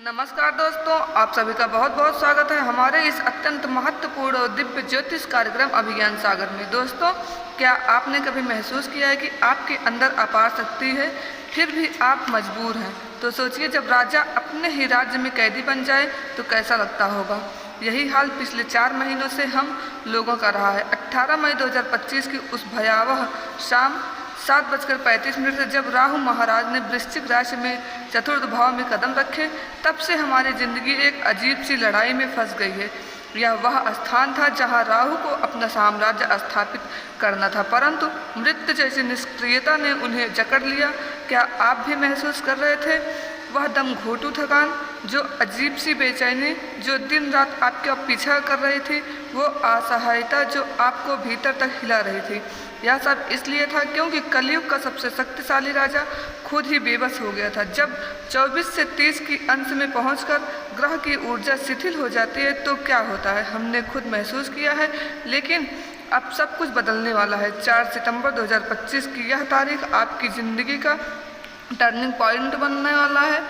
नमस्कार दोस्तों, आप सभी का बहुत बहुत स्वागत है हमारे इस अत्यंत महत्वपूर्ण और दिव्य ज्योतिष कार्यक्रम अभिज्ञान सागर में। दोस्तों, क्या आपने कभी महसूस किया है कि आपके अंदर अपार शक्ति है, फिर भी आप मजबूर हैं? तो सोचिए, जब राजा अपने ही राज्य में कैदी बन जाए तो कैसा लगता होगा। यही हाल पिछले 4 महीनों से हम लोगों का रहा है। 18 मई 2025 की उस भयावह शाम 7:35 से जब राहु महाराज ने वृश्चिक राशि में चतुर्थ भाव में कदम रखे, तब से हमारी जिंदगी एक अजीब सी लड़ाई में फंस गई है। यह वह स्थान था जहां राहु को अपना साम्राज्य स्थापित करना था, परंतु मृत्यु जैसी निष्क्रियता ने उन्हें जकड़ लिया। क्या आप भी महसूस कर रहे थे वह दम घोटू थकान, जो अजीब सी बेचैनी जो दिन रात आपका पीछा कर रही थी, वो असहायता जो आपको भीतर तक हिला रही थी? यह सब इसलिए था क्योंकि कलयुग का सबसे शक्तिशाली राजा खुद ही बेबस हो गया था। जब 24 से 30 की अंश में पहुंचकर ग्रह की ऊर्जा शिथिल हो जाती है तो क्या होता है, हमने खुद महसूस किया है। लेकिन अब सब कुछ बदलने वाला है। 4 सितंबर 2025 की यह तारीख आपकी ज़िंदगी का टर्निंग पॉइंट बनने वाला है।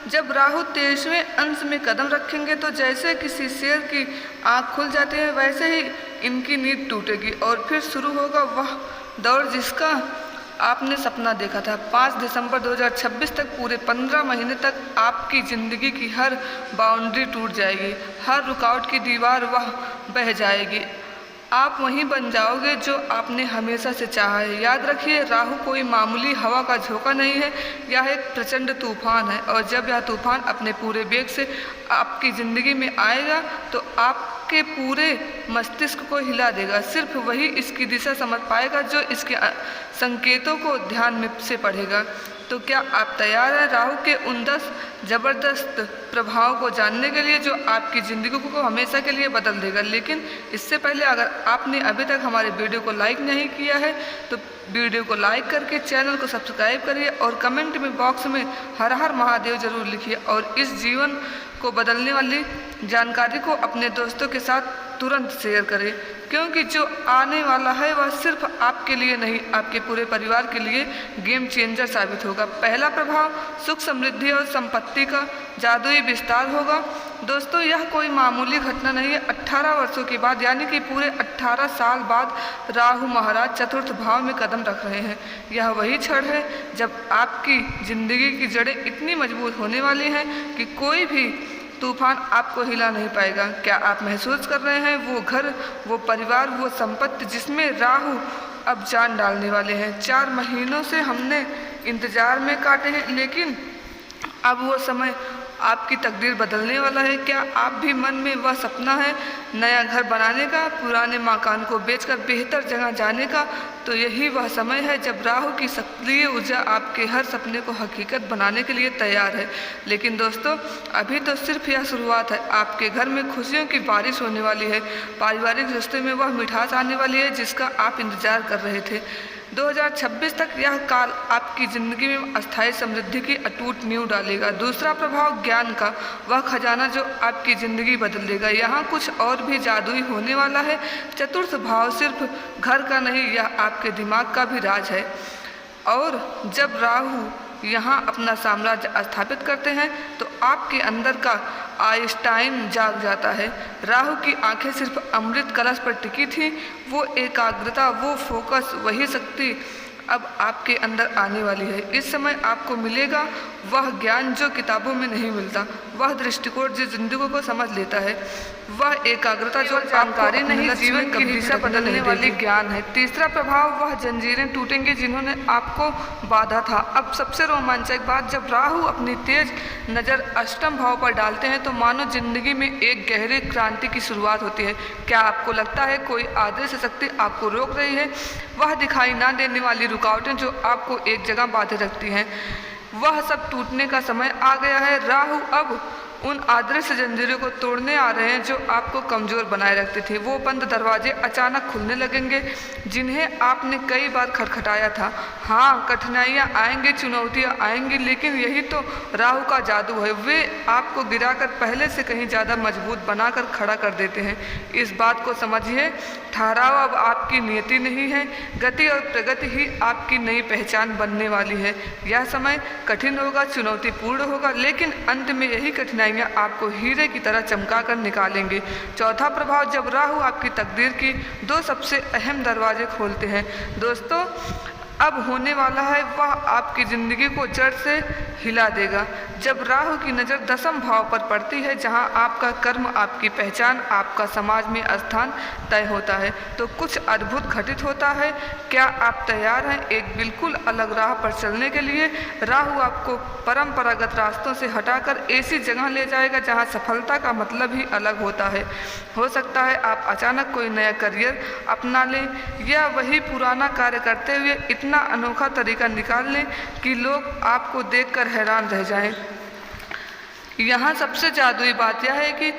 जब राहु 23वें अंश में कदम रखेंगे तो जैसे किसी शेर की आँख खुल जाती है, वैसे ही इनकी नींद टूटेगी और फिर शुरू होगा वह दौर जिसका आपने सपना देखा था। 5 दिसंबर 2026 तक पूरे 15 महीने तक आपकी ज़िंदगी की हर बाउंड्री टूट जाएगी, हर रुकावट की दीवार वह बह जाएगी। आप वहीं बन जाओगे जो आपने हमेशा से चाहा है। याद रखिए, राहु कोई मामूली हवा का झोंका नहीं है, यह एक प्रचंड तूफान है। और जब यह तूफान अपने पूरे वेग से आपकी ज़िंदगी में आएगा तो आपके पूरे मस्तिष्क को हिला देगा। सिर्फ वही इसकी दिशा समझ पाएगा जो इसके संकेतों को ध्यान में से पढ़ेगा। तो क्या आप तैयार हैं राहु के उन 10 ज़बरदस्त प्रभाव को जानने के लिए जो आपकी ज़िंदगी को हमेशा के लिए बदल देगा? लेकिन इससे पहले, अगर आपने अभी तक हमारे वीडियो को लाइक नहीं किया है तो वीडियो को लाइक करके चैनल को सब्सक्राइब करिए और कमेंट में बॉक्स में हर हर महादेव जरूर लिखिए। और इस जीवन को बदलने वाली जानकारी को अपने दोस्तों के साथ तुरंत शेयर करें, क्योंकि जो आने वाला है वह सिर्फ आपके लिए नहीं, आपके पूरे परिवार के लिए गेम चेंजर साबित होगा। पहला प्रभाव सुख समृद्धि और संपत्ति का जादुई विस्तार होगा। दोस्तों, यह कोई मामूली घटना नहीं है। 18 वर्षों के बाद, यानी कि पूरे 18 साल बाद राहु महाराज चतुर्थ भाव में कदम रख रहे हैं। यह वही क्षण है जब आपकी जिंदगी की जड़ें इतनी मजबूत होने वाली हैं कि कोई भी तूफान आपको हिला नहीं पाएगा। क्या आप महसूस कर रहे हैं वो घर, वो परिवार, वो संपत्ति जिसमें राहु अब जान डालने वाले हैं? 4 महीनों से हमने इंतजार में काटे हैं, लेकिन अब वो समय आपकी तकदीर बदलने वाला है। क्या आप भी मन में वह सपना है नया घर बनाने का, पुराने मकान को बेचकर बेहतर जगह जाने का? तो यही वह समय है जब राहु की सक्रिय ऊर्जा आपके हर सपने को हकीकत बनाने के लिए तैयार है। लेकिन दोस्तों, अभी तो सिर्फ यह शुरुआत है। आपके घर में खुशियों की बारिश होने वाली है, पारिवारिक रिश्ते में वह मिठास आने वाली है जिसका आप इंतजार कर रहे थे। 2026 तक यह काल आपकी ज़िंदगी में अस्थायी समृद्धि की अटूट नींव डालेगा। दूसरा प्रभाव ज्ञान का, वह खजाना जो आपकी ज़िंदगी बदल देगा। यहाँ कुछ और भी जादुई होने वाला है। चतुर्थ भाव सिर्फ घर का नहीं, यह आपके दिमाग का भी राज है। और जब राहु यहाँ अपना साम्राज्य स्थापित करते हैं तो आपके अंदर का आइंस्टाइन जाग जाता है। राहु की आंखें सिर्फ अमृत कलश पर टिकी थी। वो एकाग्रता, वो फोकस, वही शक्ति अब आपके अंदर आने वाली है। इस समय आपको मिलेगा वह ज्ञान जो किताबों में नहीं मिलता, वह दृष्टिकोण जो जिंदगी को समझ लेता है, वह एकाग्रता जो जानकारी नहीं, जीवन की दिशा बदलने वाली ज्ञान है। तीसरा प्रभाव, वह जंजीरें टूटेंगी जिन्होंने आपको बाधा था। अब सबसे रोमांचक बात, जब राहु अपनी तेज नज़र अष्टम भाव पर डालते हैं तो मानो जिंदगी में एक गहरी क्रांति की शुरुआत होती है। क्या आपको लगता है कोई अदृश्य शक्ति आपको रोक रही है? वह दिखाई ना देने वाली रुकावटें जो आपको एक जगह बांधे रखती हैं, वह सब टूटने का समय आ गया है। राहु अब उन अदृश्य जंजीरों को तोड़ने आ रहे हैं जो आपको कमज़ोर बनाए रखते थे। वो बंद दरवाजे अचानक खुलने लगेंगे जिन्हें आपने कई बार खटखटाया था। हाँ, कठिनाइयाँ आएंगी, चुनौतियाँ आएंगी, लेकिन यही तो राहु का जादू है। वे आपको गिराकर पहले से कहीं ज़्यादा मजबूत बनाकर खड़ा कर देते हैं। इस बात को समझिए, ठहराव अब आपकी नियति नहीं है, गति और प्रगति ही आपकी नई पहचान बनने वाली है। यह समय कठिन होगा, चुनौतीपूर्ण होगा, लेकिन अंत में यही कठिनाइयाँ आपको हीरे की तरह चमका कर निकालेंगे। चौथा प्रभाव, जब राहु आपकी तकदीर की दो सबसे अहम दरवाजे खोलते हैं। दोस्तों, अब होने वाला है वह आपकी ज़िंदगी को जड़ से हिला देगा। जब राहु की नज़र दशम भाव पर पड़ती है, जहां आपका कर्म, आपकी पहचान, आपका समाज में स्थान तय होता है, तो कुछ अद्भुत घटित होता है। क्या आप तैयार हैं एक बिल्कुल अलग राह पर चलने के लिए? राहु आपको परंपरागत रास्तों से हटाकर ऐसी जगह ले जाएगा जहां सफलता का मतलब ही अलग होता है। हो सकता है आप अचानक कोई नया करियर अपना लें या वही पुराना कार्य करते हुए इतना अनोखा तरीका निकाल लें कि लोग आपको देखकर हैरान रह जाएं। यहाँ सबसे जादुई बात यह है कि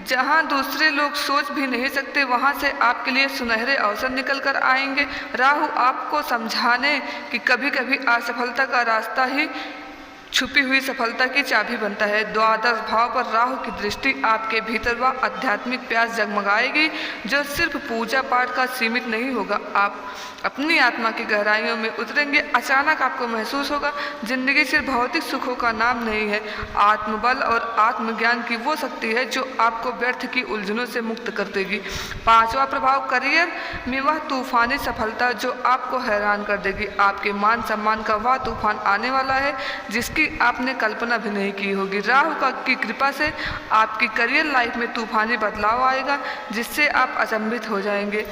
जहाँ दूसरे लोग सोच भी नहीं सकते, वहाँ से आपके लिए सुनहरे अवसर निकल कर आएंगे। राहु आपको समझाने कि कभी कभी असफलता का रास्ता ही छुपी हुई सफलता की चाबी बनता है। द्वादश भाव पर राहु की दृष्टि आपके भीतर वह आध्यात्मिक प्यास जगमगाएगी जो सिर्फ पूजा पाठ का सीमित नहीं होगा। आप अपनी आत्मा की गहराइयों में उतरेंगे। अचानक आपको महसूस होगा जिंदगी सिर्फ भौतिक सुखों का नाम नहीं है, आत्मबल और आत्मज्ञान की वो शक्ति है जो आपको व्यर्थ की उलझनों से मुक्त कर देगी। पांचवा प्रभाव, करियर में वह तूफानी सफलता जो आपको हैरान कर देगी। आपके मान सम्मान का वह तूफान आने वाला है जिसकी आपने कल्पना भी नहीं की होगी। राहु की कृपा से आपकी करियर लाइफ में तूफानी बदलाव आएगा जिससे आप अचंभित हो जाएंगे,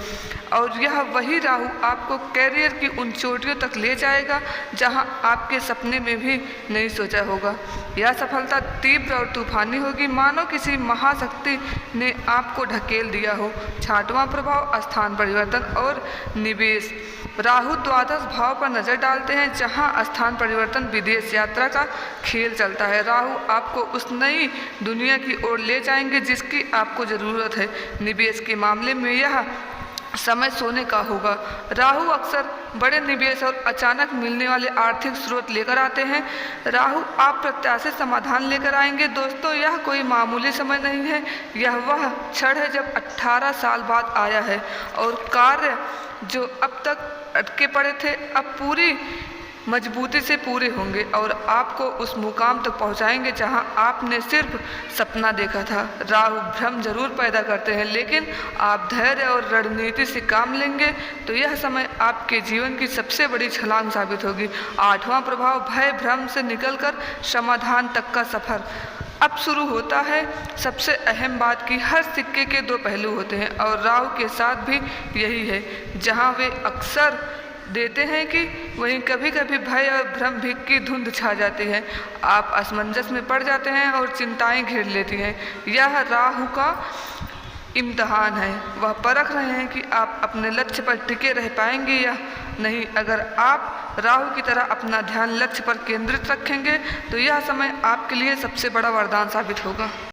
और यह वही राहु आपको कैरियर की उन चोटियों तक ले जाएगा जहां आपके सपने में भी नहीं सोचा होगा। यह सफलता तीव्र और तूफानी होगी, मानो किसी महाशक्ति ने आपको ढकेल दिया हो। छठवां प्रभाव, स्थान परिवर्तन और निवेश। राहु द्वादश भाव पर नजर डालते हैं जहां स्थान परिवर्तन, विदेश यात्रा का खेल चलता है। राहु आपको उस नई दुनिया की ओर ले जाएंगे जिसकी आपको ज़रूरत है। निवेश के मामले में यह समय सोने का होगा। राहु अक्सर बड़े निवेश और अचानक मिलने वाले आर्थिक स्रोत लेकर आते हैं। राहु आप प्रत्याशित समाधान लेकर आएंगे। दोस्तों, यह कोई मामूली समय नहीं है, यह वह क्षण है जब 18 साल बाद आया है और कार्य जो अब तक अटके पड़े थे अब पूरी मजबूती से पूरे होंगे और आपको उस मुकाम तक पहुंचाएंगे जहां आपने सिर्फ सपना देखा था। राहु भ्रम जरूर पैदा करते हैं, लेकिन आप धैर्य और रणनीति से काम लेंगे तो यह समय आपके जीवन की सबसे बड़ी छलांग साबित होगी। आठवां प्रभाव, भय भ्रम से निकलकर समाधान तक का सफर अब शुरू होता है। सबसे अहम बात कि हर सिक्के के दो पहलू होते हैं और राहु के साथ भी यही है। जहां वे अक्सर देते हैं कि वहीं कभी कभी भय और भ्रम भी की धुंध छा जाती है। आप असमंजस में पड़ जाते हैं और चिंताएं घेर लेती हैं। यह राहु का इम्तहान है, वह परख रहे हैं कि आप अपने लक्ष्य पर टिके रह पाएंगे या नहीं। अगर आप राहु की तरह अपना ध्यान लक्ष्य पर केंद्रित रखेंगे तो यह समय आपके लिए सबसे बड़ा वरदान साबित होगा।